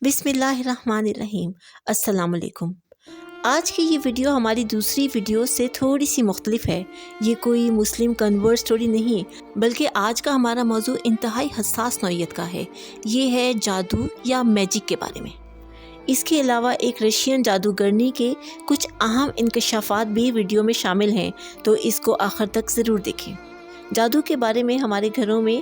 बिस्मिल्लाहिर्रहमानिर्रहीम। अस्सलाम वालेकुम। आज की ये वीडियो हमारी दूसरी वीडियो से थोड़ी सी मुख्तलिफ है। ये कोई मुस्लिम कन्वर्ट स्टोरी नहीं, बल्कि आज का हमारा मौजू इंतहाई हसास नौइयत का है। ये है जादू या मैजिक के बारे में। इसके अलावा एक रशियन जादूगरनी के कुछ अहम इंकशाफात भी वीडियो में शामिल हैं, तो इसको आखिर तक ज़रूर देखें। जादू के बारे में हमारे घरों में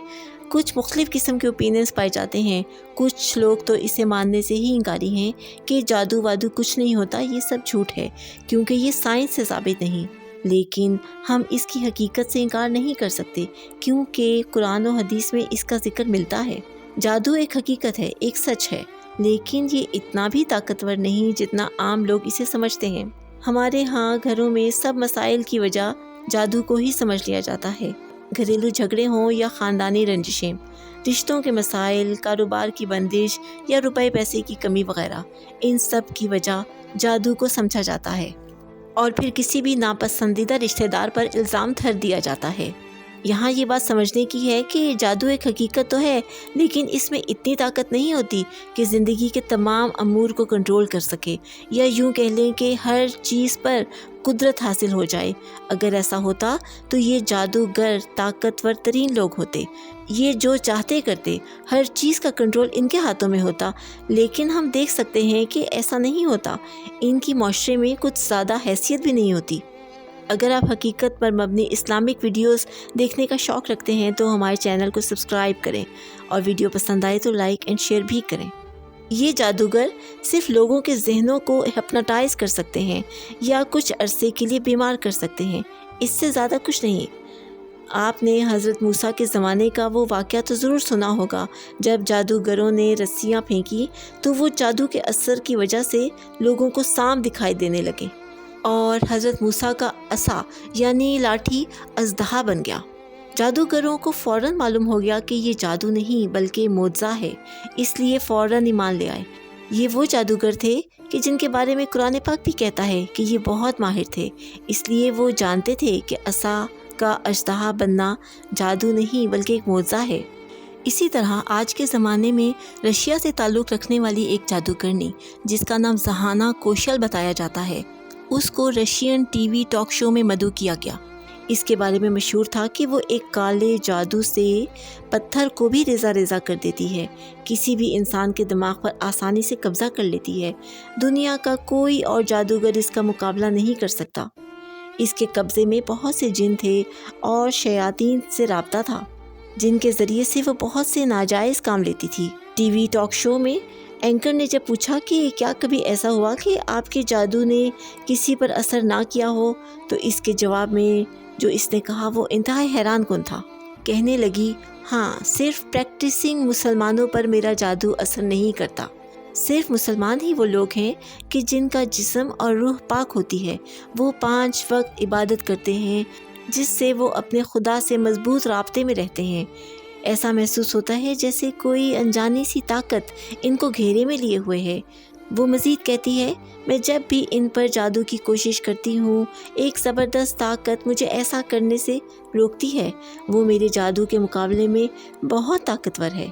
कुछ मुख्तलिफ़ किस्म के ओपिनियंस पाए जाते हैं। कुछ लोग तो इसे मानने से ही इंकारी हैं कि जादू वादू कुछ नहीं होता, ये सब झूठ है, क्योंकि ये साइंस से साबित नहीं। लेकिन हम इसकी हकीकत से इनकार नहीं कर सकते, क्योंकि कुरान और हदीस में इसका जिक्र मिलता है। जादू एक हकीकत है, एक सच है, लेकिन ये इतना भी ताकतवर नहीं जितना आम लोग इसे समझते हैं। हमारे यहाँ घरों में सब मसाइल की वजह जादू को ही समझ लिया जाता है। घरेलू झगड़े हों या ख़ानदानी रंजिशें, रिश्तों के मसाइल, कारोबार की बंदिश या रुपए पैसे की कमी वगैरह, इन सब की वजह जादू को समझा जाता है और फिर किसी भी नापसंदीदा रिश्तेदार पर इल्ज़ाम धर दिया जाता है। यहाँ ये बात समझने की है कि जादू एक हकीकत तो है, लेकिन इसमें इतनी ताकत नहीं होती कि ज़िंदगी के तमाम अमूर को कंट्रोल कर सके, या यूँ कह लें कि हर चीज़ पर कुदरत हासिल हो जाए। अगर ऐसा होता तो ये जादूगर ताकतवर तरीन लोग होते, ये जो चाहते करते, हर चीज़ का कंट्रोल इनके हाथों में होता। लेकिन हम देख सकते हैं कि ऐसा नहीं होता। इनकी माशरे में कुछ ज़्यादा हैसियत भी नहीं होती। अगर आप हकीकत पर मबनी इस्लामिक वीडियोस देखने का शौक़ रखते हैं तो हमारे चैनल को सब्सक्राइब करें, और वीडियो पसंद आए तो लाइक एंड शेयर भी करें। ये जादूगर सिर्फ लोगों के जहनों को हिप्नोटाइज कर सकते हैं या कुछ अरसे के लिए बीमार कर सकते हैं, इससे ज़्यादा कुछ नहीं। आपने हज़रत मूसा के ज़माने का वो वाक़या तो ज़रूर सुना होगा, जब जादूगरों ने रस्सियाँ फेंकी तो वो जादू के असर की वजह से लोगों को सांप दिखाई देने लगे और हज़रत मूसा का असा यानी लाठी अज़दहा बन गया। जादूगरों को फ़ौरन मालूम हो गया कि ये जादू नहीं बल्कि मोज़ा है, इसलिए फ़ौरन ईमान ले आए। ये वो जादूगर थे कि जिनके बारे में कुरान पाक भी कहता है कि ये बहुत माहिर थे, इसलिए वो जानते थे कि असा का अज़दहा बनना जादू नहीं बल्कि एक मोज़ा है। इसी तरह आज के ज़माने में रशिया से ताल्लुक़ रखने वाली एक जादूगरनी, जिसका नाम ज़हाना कोशल बताया जाता है, उसको रशियन टीवी टॉक शो में मदऊ किया गया। इसके बारे में मशहूर था कि वो एक काले जादू से पत्थर को भी रेज़ा रेज़ा कर देती है, किसी भी इंसान के दिमाग पर आसानी से कब्ज़ा कर लेती है। दुनिया का कोई और जादूगर इसका मुकाबला नहीं कर सकता। इसके कब्ज़े में बहुत से जिन थे और शयातीन से राब्ता था, जिनके ज़रिए से वो बहुत से नाजायज़ काम लेती थी। टीवी टॉक शो में एंकर ने जब पूछा कि क्या कभी ऐसा हुआ कि आपके जादू ने किसी पर असर ना किया हो, तो इसके जवाब में जो इसने कहा वो इंतहाई हैरान कुन था। कहने लगी, हाँ, सिर्फ प्रैक्टिसिंग मुसलमानों पर मेरा जादू असर नहीं करता। सिर्फ मुसलमान ही वो लोग हैं कि जिनका जिस्म और रूह पाक होती है। वो 5 वक्त इबादत करते हैं, जिससे वो अपने खुदा से मजबूत राब्ते में रहते हैं। ऐसा महसूस होता है जैसे कोई अनजानी सी ताकत इनको घेरे में लिए हुए है। वो मज़ीद कहती है, मैं जब भी इन पर जादू की कोशिश करती हूँ, एक ज़बरदस्त ताकत मुझे ऐसा करने से रोकती है। वो मेरे जादू के मुकाबले में बहुत ताकतवर है।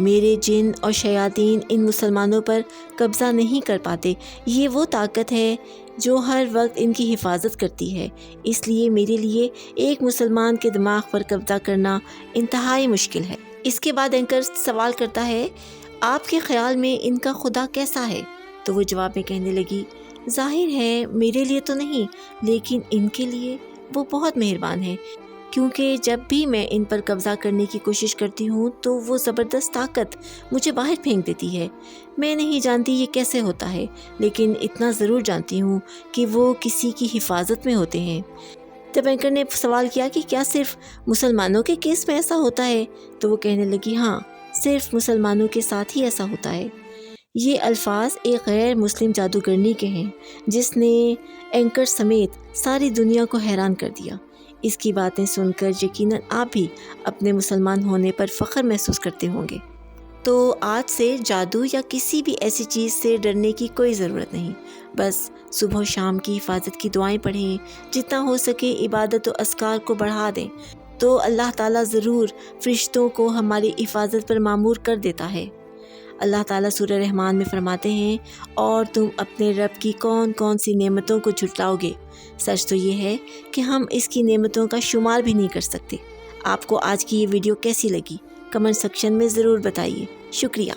मेरे जिन और शयातीन इन मुसलमानों पर कब्ज़ा नहीं कर पाते। ये वो ताकत है जो हर वक्त इनकी हिफाजत करती है, इसलिए मेरे लिए एक मुसलमान के दिमाग पर कब्ज़ा करना इंतहाई मुश्किल है। इसके बाद एंकर सवाल करता है, आपके ख़्याल में इनका खुदा कैसा है? तो वो जवाब में कहने लगी, ज़ाहिर है मेरे लिए तो नहीं, लेकिन इनके लिए वो बहुत मेहरबान है, क्योंकि जब भी मैं इन पर कब्ज़ा करने की कोशिश करती हूँ तो वो ज़बरदस्त ताकत मुझे बाहर फेंक देती है। मैं नहीं जानती ये कैसे होता है, लेकिन इतना ज़रूर जानती हूँ कि वो किसी की हिफाजत में होते हैं। तब एंकर ने सवाल किया कि क्या सिर्फ मुसलमानों के केस में ऐसा होता है? तो वो कहने लगी, हाँ, सिर्फ मुसलमानों के साथ ही ऐसा होता है। ये अल्फाज एक गैर मुस्लिम जादूगरनी के हैं, जिसने एंकर समेत सारी दुनिया को हैरान कर दिया। इसकी बातें सुनकर यकीनन आप भी अपने मुसलमान होने पर फ़ख्र महसूस करते होंगे। तो आज से जादू या किसी भी ऐसी चीज़ से डरने की कोई ज़रूरत नहीं। बस सुबह शाम की हिफाजत की दुआएं पढ़ें, जितना हो सके इबादत और अस्कार को बढ़ा दें, तो अल्लाह ताला ज़रूर फ़रिश्तों को हमारी हिफाजत पर मामूर कर देता है। اللہ تعالیٰ سورہ رحمان میں فرماتے ہیں اور تم اپنے رب کی کون کون سی نعمتوں کو جھٹلاؤ گے۔ سچ تو یہ ہے کہ ہم اس کی نعمتوں کا شمار بھی نہیں کر سکتے۔ آپ کو آج کی یہ ویڈیو کیسی لگی؟ کمنٹ سیکشن میں ضرور بتائیے۔ شکریہ۔